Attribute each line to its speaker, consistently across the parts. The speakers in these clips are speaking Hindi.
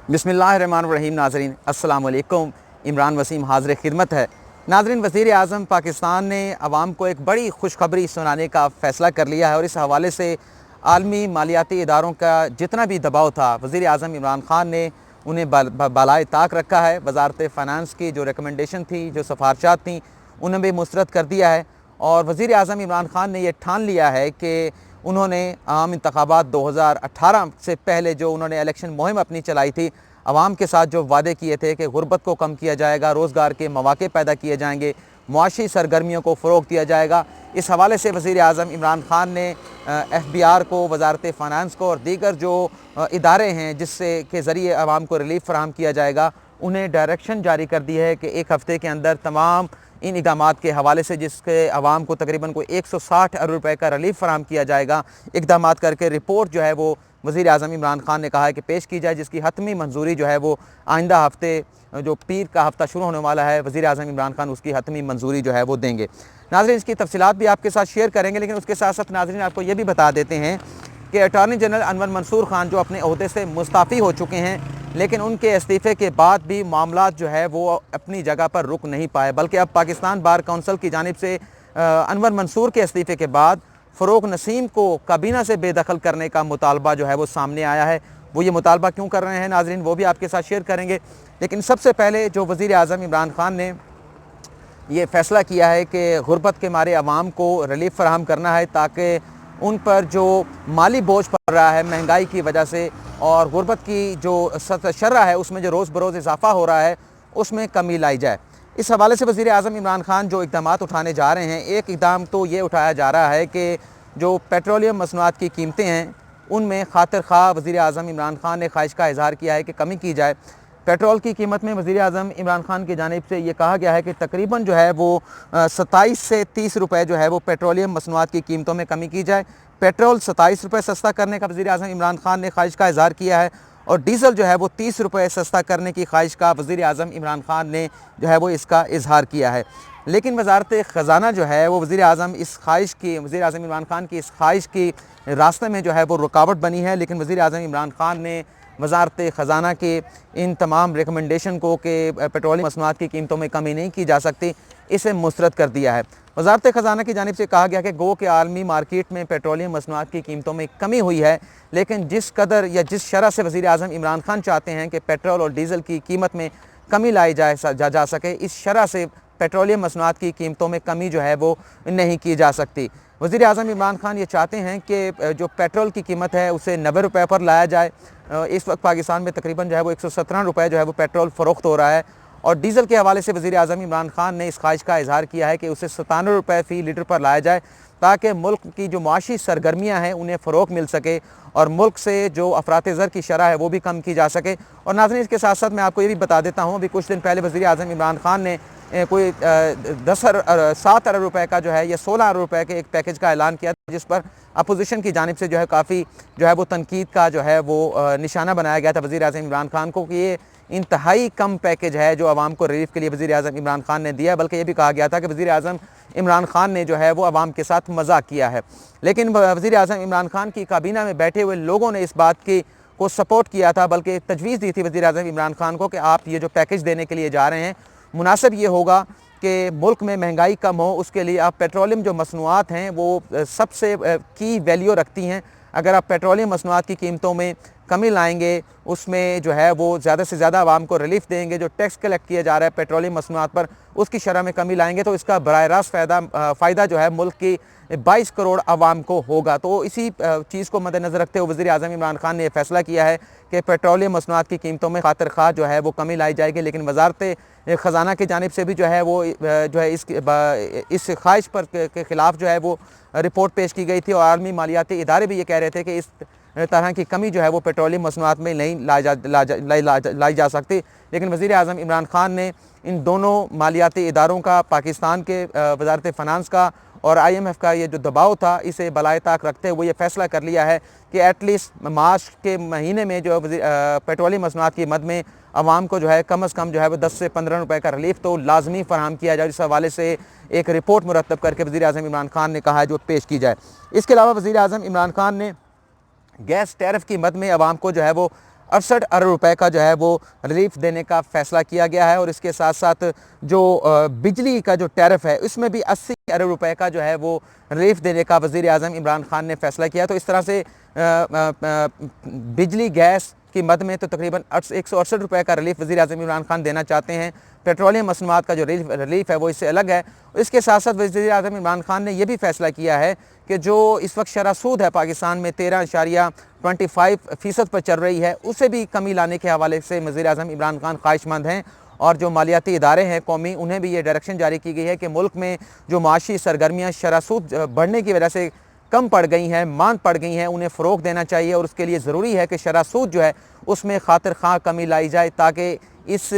Speaker 1: बिस्मिल्लाहिर्रहमानिर्रहीम। नाज़रीन अस्सलाम वालेकुम। इमरान वसीम हाज़िर खिदमत है। नाज़रीन, वज़ीर आज़म पाकिस्तान ने आवाम को एक बड़ी खुशखबरी सुनाने का फ़ैसला कर लिया है और इस हवाले से आलमी मालियाती इदारों का जितना भी दबाव था, वज़ीर आज़म इमरान ख़ान ने उन्हें बालाए ताक रखा है। वज़ारत फ़ाइनेंस की जो रिकमेंडेशन थी, जो सिफारशात थी, उन्हें भी मुस्तरद कर दिया है और वज़ीर आज़म इमरान ख़ान ने यह ठान लिया है कि उन्होंने आम इंतखाबात 2018 से पहले जो उन्होंने इलेक्शन मुहिम अपनी चलाई थी, आवाम के साथ जो वादे किए थे कि गुर्बत को कम किया जाएगा, रोज़गार के मौक़े पैदा किए जाएंगे, मुआशी सरगर्मियों को फ़रोग़ दिया जाएगा, इस हवाले से वज़ीर आज़म इमरान ख़ान ने FBR को, वज़ारत फ़ाइनेंस को और दीगर जो इदारे हैं जिससे के ज़रिए आवाम को रिलीफ़ फ़राहम किया जाएगा, उन्हें डायरेक्शन जारी कर दी है कि एक हफ़्ते के अंदर तमाम इन इक़दामात के हवाले से, जिसके आवाम को तकरीबन कोई 160 अरब रुपए का रिलीफ़ फ़राहम किया जाएगा, इक़दामात करके रिपोर्ट जो है वो वज़ीर आज़म इमरान ख़ान ने कहा है कि पेश की जाए, जिसकी हतमी मंजूरी जो है वो आइंदा हफ़्ते, जो पीर का हफ़्ता शुरू होने वाला है, वज़ीर आज़म इमरान ख़ान उसकी हतमी मंजूरी जो है वो देंगे। नाज़रीन, इसकी तफसीलात भी आपके साथ शेयर करेंगे, लेकिन उसके साथ साथ नाज़रीन आपको ये भी बता देते हैं कि अटॉर्नी जनरल अनवर मंसूर खान जो अपने ओहदे से मुस्तफ़ी हो चुके हैं, लेकिन उनके इस्तीफ़े के बाद भी मामलात जो है वो अपनी जगह पर रुक नहीं पाए, बल्कि अब पाकिस्तान बार कौंसिल की जानिब से अनवर मंसूर के इस्तीफ़े के बाद फ़रूक नसीम को काबीना से बेदखल करने का मुतालबा जो है वो सामने आया है। वो ये मुतालबा क्यों कर रहे हैं नाज़रीन, वो भी आपके साथ शेयर करेंगे। लेकिन सबसे पहले जो वज़ीर आज़म इमरान ख़ान ने ये फ़ैसला किया है कि गुर्बत के मारे अवाम को रिलीफ़ फ़राहम करना है, ताकि उन पर जो माली बोझ पड़ रहा है महंगाई की वजह से और गुर्बत की जो शर्ह है उसमें जो रोज़ बरोज़ इजाफ़ा हो रहा है, उसमें कमी लाई जाए। इस हवाले से वज़ीर आज़म इमरान ख़ान जो इक़दामात उठाने जा रहे हैं, एक इक़दाम तो ये उठाया जा रहा है कि जो पेट्रोलियम मसनूआत की कीमतें हैं उनमें खातिर ख़्वाह वज़ीर आज़म इमरान ख़ान ने ख्वाहिश का इज़हार किया है कि कमी की जाए। पेट्रोल की कीमत में वज़ीर आज़म इमरान ख़ान की जानिब से ये कहा गया है कि तकरीबन जो है वो 27 से 30 रुपये जो है वो पेट्रोलियम मसनूआत की कीमतों में कमी की जाए। पेट्रोल 27 रुपये सस्ता करने का वज़ीर आज़म इमरान ख़ान ने ख्वाहिश का इज़हार किया है और डीज़ल जो है वो 30 रुपये सस्ता करने की ख्वाहिश का वज़ीर आज़म इमरान ख़ान ने जो है वो इसका इज़हार किया है। लेकिन वज़ारत ख़ज़ाना जो है वो वज़ीर आज़म इस ख्वाहिश की, वज़ीर आज़म इमरान ख़ान की इस ख्वाहिश की रास्ते में जो है वो रुकावट बनी है। लेकिन वज़ीर आज़म इमरान ख़ान ने वज़ारत ख़ज़ाना के इन तमाम रिकमेंडेशन को कि पेट्रोलियम मसनूआत की कीमतों में कमी नहीं की जा सकती, इसे मुस्तरद कर दिया है। वज़ारत ख़ज़ाना की जानिब से कहा गया कि गो के आलमी मार्केट में पेट्रोलियम मसनूआत की कीमतों में कमी हुई है, लेकिन जिस कदर या जिस शरह से वज़ीर आज़म इमरान ख़ान चाहते हैं कि पेट्रोल और डीज़ल की कीमत में कमी लाई जा सके, इस शरह से पेट्रोलियम मसनूआत की कीमतों में कमी जो है वो नहीं की जा सकती। वज़ीर आज़म इमरान ख़ान ये चाहते हैं कि जो पेट्रोल की कीमत है उसे 90 रुपये पर लाया जाए। इस वक्त पाकिस्तान में तकरीबन जो है वो 117 रुपये जो है वो पेट्रोल फ़रोख्त हो रहा है और डीज़ल के हवाले से वज़ीर आज़म इमरान ख़ान ने इस ख्वाहिश का इज़हार किया है कि उसे 97 रुपये फ़ी लीटर पर लाया जाए, ताकि मुल्क की जो मुआशी सरगर्मियाँ हैं उन्हें फ़रोग़ मिल सके और मुल्क से जो अफरात ज़र की शरह है वो भी कम की जा सके। और नाज़रीन, इसके साथ साथ मैं आपको ये भी बता देता हूँ, अभी कुछ दिन पहले वज़ीर आज़म इमरान ख़ान ने कोई 7 अरब रुपए का जो है या 16 अरब रुपए के एक पैकेज का ऐलान किया, जिस पर अपोजिशन की जानिब से जो है काफ़ी जो है वो तनकीद का जो है वो निशाना बनाया गया था वज़ीर आज़म इमरान ख़ान को कि ये इंतहाई कम पैकेज है जो आवाम को रिलीफ़ के लिए वज़ीर आज़म इमरान ख़ान ने दिया। बल्कि ये भी कहा गया था कि वज़ीर आज़म इमरान ख़ान ने जो है वो आवाम के साथ मजाक किया है। लेकिन वज़ीर आज़म इमरान ख़ान की काबीना में बैठे हुए लोगों ने इस बात की को सपोर्ट किया था, बल्कि तजवीज़ दी थी वज़ीर आज़म इमरान ख़ान को कि आप ये जो पैकेज देने के लिए जा रहे हैं, मुनासिब ये होगा कि मुल्क में महंगाई कम हो, उसके लिए आप पेट्रोलियम जो मसनूआत हैं वो सबसे की वैल्यू रखती हैं। अगर आप पेट्रोलियम मसनूआत की कीमतों में कमी लाएंगे, उसमें जो है वो ज़्यादा से ज़्यादा आवाम को रिलीफ़ देंगे, जो टैक्स कलेक्ट किया जा रहा है पेट्रोलियम मसनूआत पर उसकी शरह में कमी लाएंगे, तो इसका बराह रास्त फ़ायदा जो है मुल्क की 22 करोड़ आवाम को होगा। तो इसी चीज़ को मद्देनज़र रखते हुए वज़ीर आज़म इमरान ख़ान ने यह फ़ैसला किया है कि पेट्रोलियम मसनूआत की कीमतों में खातिर ख़्वाह जो है वो कमी लाई जाएगी। लेकिन वज़ारत ख़ज़ाना की जानिब से भी जो है वो जो है इस ख्वाहिश पर के ख़िलाफ़ जो है वो रिपोर्ट पेश की गई थी और आलमी मालियाती इदारे भी ये कह रहे थे कि इस तरह की कमी जो है वो पेट्रोलियम मसनूआत में नहीं लाई जा सकती। लेकिन वज़ीर आज़म इमरान ख़ान ने इन दोनों मालियाती इदारों का, पाकिस्तान के वज़ारत फ़ाइनेंस का और IMF का ये जो दबाव था, इसे बलाए ताक रखते हुए ये फ़ैसला कर लिया है कि एटलीस्ट मार्च के महीने में जो पेट्रोलियम मसनूआत की मद में आवाम को जो है कम अज़ कम जो है वो 10 से 15 रुपये का रिलीफ़ तो लाजमी फ़राहम किया जाए। इस हवाले से एक रिपोर्ट मुरतब करके वज़ीर आज़म इमरान ख़ान ने कहा है जो पेश की जाए। इसके अलावा वज़ीर आज़म इमरान ख़ान ने गैस टैरिफ की मद में आवाम को जो है वो 68 अरब रुपए का जो है वो रिलीफ देने का फ़ैसला किया गया है। और इसके साथ साथ जो बिजली का जो टैरिफ है उसमें भी 80 अरब रुपए का जो है वो रिलीफ देने का वज़ीर आज़म इमरान खान ने फ़ैसला किया। तो इस तरह से बिजली गैस की मद में तो तकरीबन 168 रुपये का रिलीफ वज़ीर आज़म इमरान खान देना चाहते हैं। पेट्रोलियम मसनूआत का जो रिलीफ है वो इससे अलग है। इसके साथ साथ वज़ीर आज़म इमरान खान ने यह भी फ़ैसला किया है कि जो इस वक्त शरह सूद है पाकिस्तान में 13.25% पर चल रही है, उसे भी कमी लाने के हवाले से वज़ीर आज़म इमरान खान ख्वाहिशमंद हैं। और जो मालियाती इदारे हैं कौमी, उन्हें भी ये डायरेक्शन जारी की गई है कि मुल्क में जो माशी सरगर्मियाँ शरह सूद बढ़ने की वजह से कम पड़ गई हैं, मांद पड़ गई हैं, उन्हें फ़रोग़ देना चाहिए। और उसके लिए ज़रूरी है कि शरह सूद जो है उसमें खातिर ख़्वाह कमी लाई जाए, ताकि इस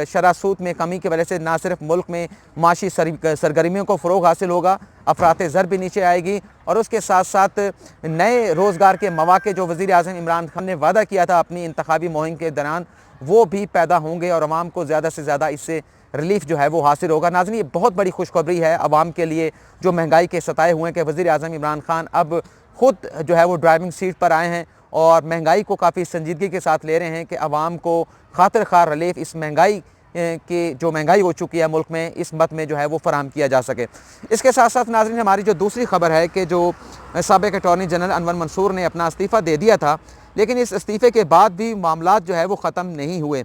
Speaker 1: शरह सूद में कमी की वजह से ना सिर्फ मुल्क में माशी सरगर्मियों को फ़रोग़ हासिल होगा, अफरात ज़र भी नीचे आएगी, और उसके साथ साथ नए रोज़गार के मौक़े जो वज़ीर आज़म इमरान खान ने वादा किया था अपनी इंतखाबी मुहिम के दौरान, वो भी पैदा होंगे और अवाम को ज़्यादा से ज़्यादा इससे रिलीफ जो है वो हासिल होगा। नाज़रीन, ये बहुत बड़ी खुशखबरी है अवाम के लिए जो महंगाई के सताए हुए हैं कि वज़ीर आज़म इमरान खान अब ख़ुद जो है वो ड्राइविंग सीट पर आए हैं और महंगाई को काफ़ी संजीदगी के साथ ले रहे हैं कि अवाम को खातिर ख़्वाह रिलीफ इस महंगाई की जो महंगाई हो चुकी है मुल्क में, इस मद में जो है वो फराहम किया जा सके। इसके साथ साथ नाज़रीन, हमारी जो दूसरी खबर है कि जो साबिक़ अटॉर्नी जनरल अनवर मंसूर ने अपना इस्तीफ़ा दे दिया था, लेकिन इस इस्तीफ़े के बाद भी मामलात जो है वो ख़त्म नहीं हुए।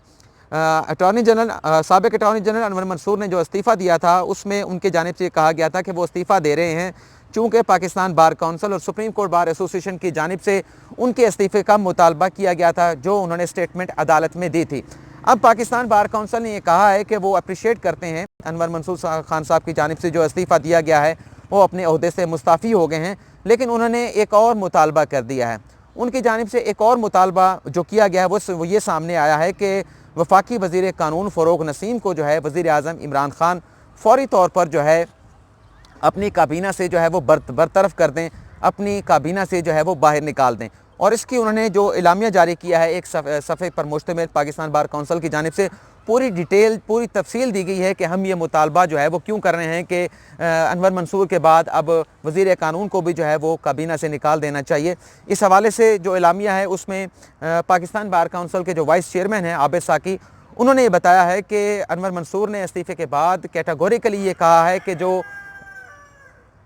Speaker 1: साबिक़ अटॉर्नी जनरल अनवर मंसूर ने जो इस्तीफ़ा दिया था उसमें उनकी जानिब से कहा गया था कि वो इस्तीफ़ा दे रहे हैं चूँकि पाकिस्तान बार काउंसिल और सुप्रीम कोर्ट बार एसोसिएशन की जानिब से उनके इस्तीफ़े का मुतालबा किया गया था, जो उन्होंने स्टेटमेंट अदालत में दी थी। अब पाकिस्तान बार काउंसिल ने यह कहा है कि वो अप्रिशिएट करते हैं अनवर मंसूर खान साहब की जानिब से जो इस्तीफ़ा दिया गया है वो अपने ओहदे से मुस्ताफ़ी हो गए हैं, लेकिन उन्होंने एक और मुतालबा कर दिया है। उनकी जानिब से एक और मुतालबा जो किया गया है वो ये सामने आया है कि वफाकी वज़ीर कानून फ़रोग़ नसीम को जो है वज़ीर आज़म इमरान खान फ़ौरी तौर पर जो है अपनी काबीना से जो है वो बरतरफ कर दें, अपनी काबीना से जो है वो बाहर निकाल दें। और इसकी उन्होंने जो इलामिया जारी किया है एक सफ़े पर मुश्तमिल पाकिस्तान बार काउंसिल की जानिब से पूरी डिटेल, पूरी तफसील दी गई है कि हम ये मुतालबा जो है वो क्यों कर रहे हैं कि अनवर मंसूर के बाद अब वज़ीर कानून को भी जो है वो काबीना से निकाल देना चाहिए। इस हवाले से जो इलामिया है उसमें पाकिस्तान बार काउंसिल के जो वाइस चेयरमैन हैं आबिद साकी, उन्होंने ये बताया है कि अनवर मंसूर ने इस्तीफ़े के बाद कैटेगोरिकली ये कहा है कि जो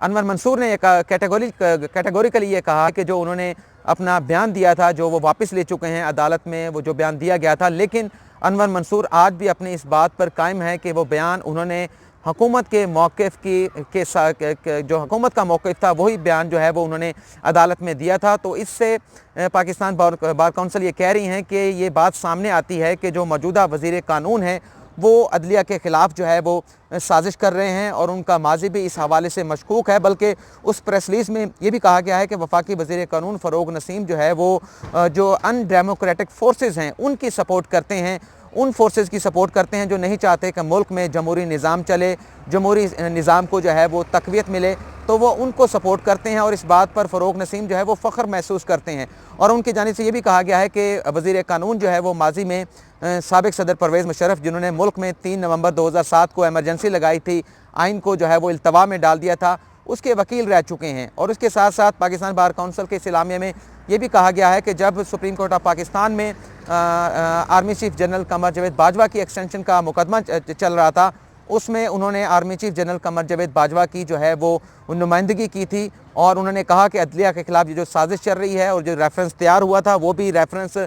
Speaker 1: अनवर मंसूर ने कैटेगोरिकली ये कहा कि जो उन्होंने अपना बयान दिया था जो वो वापस ले चुके हैं अदालत में, वो जो बयान दिया गया था, लेकिन अनवर मंसूर आज भी अपनी इस बात पर कायम है कि वो बयान उन्होंने हुकूमत के मौक़िफ़ के जो हुकूमत का मौक़िफ़ था वही बयान जो है वो उन्होंने अदालत में दिया था। तो इससे पाकिस्तान बार काउंसिल ये कह रही हैं कि ये बात सामने आती है कि जो मौजूदा वज़ीर कानून है वो अदलिया के ख़िलाफ़ जो है वो साजिश कर रहे हैं और उनका माजी भी इस हवाले से मशकूक है। बल्कि उस प्रेस रिलीज़ में ये भी कहा गया है कि वफाकी वज़ीर कानून फ़रोग़ नसीम जो है वो जो अनडेमोक्रेटिक फोर्सेस हैं उनकी सपोर्ट करते हैं, उन फोर्सेस की सपोर्ट करते हैं जो नहीं चाहते कि मुल्क में जमहूरी निज़ाम चले, जमहूरी निज़ाम को जो है वो तक़वियत मिले, तो वो उनको सपोर्ट करते हैं। और इस बात पर फ़रोग़ नसीम जो है वो फ़ख्र महसूस करते हैं। और उनकी जानिब से ये भी कहा गया है कि वज़ीर कानून जो है वो माजी में साबिक़ सदर परवेज़ मुशर्रफ, जिन्होंने मुल्क में 3 नवंबर 2007 को एमरजेंसी लगाई थी, आइन को जो है वो इल्तवा में डाल दिया था, उसके वकील रह चुके हैं। और उसके साथ साथ पाकिस्तान बार काउंसिल के इस्लामिया में ये भी कहा गया है कि जब सुप्रीम कोर्ट ऑफ पाकिस्तान में army chief general Qamar Javed Bajwa की एक्सटेंशन का मुकदमा चल रहा था, उसमें उन्होंने army chief general Qamar Javed Bajwa की जो है वो नुमाइंदगी की थी और उन्होंने कहा कि अदलिया के ख़िलाफ़ जो साजिश चल रही है और जो रेफरेंस तैयार हुआ था वो भी रेफरेंस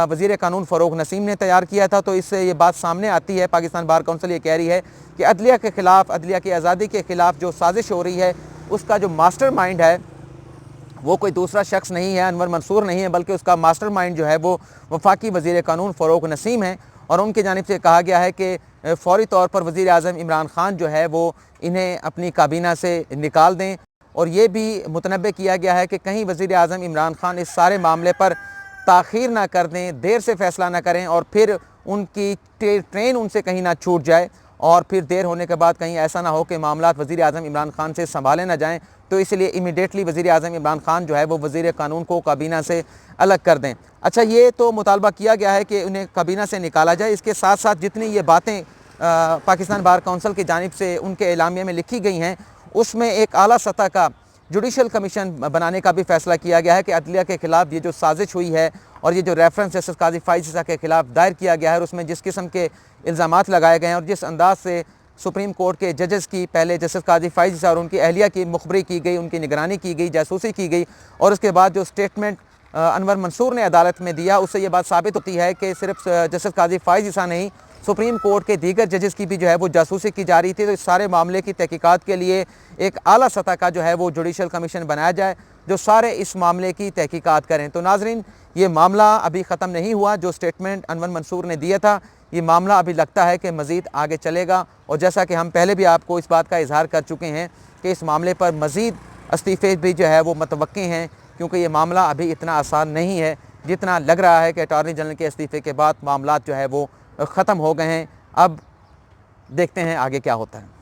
Speaker 1: वज़ीर कानून फ़रोग़ नसीम ने तैयार किया था। तो इससे ये बात सामने आती है, पाकिस्तान बार काउंसिल ये कह रही है कि अदलिया के ख़िलाफ़, अदलिया की आज़ादी के ख़िलाफ़ जो साजिश हो रही है उसका जो मास्टरमाइंड है वो कोई दूसरा शख्स नहीं है, अनवर मंसूर नहीं है, बल्कि उसका मास्टरमाइंड जो है वो वफाकी वज़ीर कानून फ़रोग़ नसीम है। और उनकी जानिब से कहा गया है कि फ़ौरी तौर पर वज़ीर आज़म इमरान खान जो है वो इन्हें अपनी काबीना से निकाल दें। और ये भी मुतनब्बे किया गया है कि कहीं वज़ीर आज़म इमरान खान इस सारे मामले पर ताख़ीर ना कर दें, देर से फ़ैसला ना करें और फिर उनकी ट्रेन उनसे कहीं ना छूट जाए और फिर देर होने के बाद कहीं ऐसा ना हो कि मामलात वज़ीर आज़म इमरान खान से संभाले ना जाएँ। तो इसलिए इमीडिएटली वज़ीर आज़म इमरान खान जो है वो वज़ीर कानून को काबीना से अलग कर दें। अच्छा, ये तो मुतालबा किया गया है कि उन्हें काबीना से निकाला जाए। इसके साथ साथ जितनी ये बातें पाकिस्तान बार काउंसिल की जानिब से उनके एलामिया में लिखी गई हैं, उसमें एक आला सतह का जुडिशल कमीशन बनाने का भी फैसला किया गया है कि अदलिया के खिलाफ ये जो साजिश हुई है और ये जो रेफरेंस जस्टिस काजी फ़ाइज़ ईसा के खिलाफ दायर किया गया है और उसमें जिस किस्म के इल्ज़ामात लगाए गए हैं और जिस अंदाज से सुप्रीम कोर्ट के जजेस की पहले जस्टिस काजी फ़ाइज़ ईसा और उनकी अहलिया की मुखबरी की गई, उनकी निगरानी की गई, जासूसी की गई और उसके बाद जो स्टेटमेंट अनवर मंसूर ने अदालत में दिया, उससे ये बात साबित होती है कि सिर्फ जस्टिस काजी फ़ाइज़ ईसा नहीं, सुप्रीम कोर्ट के दीगर जजेस की भी जो है वो जासूसी की जा रही थी। तो इस सारे मामले की तहकीकात के लिए एक आला सतह का जो है वो जुडिशल कमीशन बनाया जाए जो सारे इस मामले की तहकीकात करें। तो नाजरीन, ये मामला अभी ख़त्म नहीं हुआ। जो स्टेटमेंट अनवर मंसूर ने दिया था, ये मामला अभी लगता है कि मज़ीद आगे चलेगा और जैसा कि हम पहले भी आपको इस बात का इजहार कर चुके हैं कि इस मामले पर मज़ीद इस्तीफ़े भी जो है वो मुतवक्की हैं, क्योंकि ये मामला अभी इतना आसान नहीं है जितना लग रहा है कि अटॉर्नी जनरल के इस्तीफ़े के बाद मामला जो है वो ख़त्म हो गए हैं। अब देखते हैं आगे क्या होता है।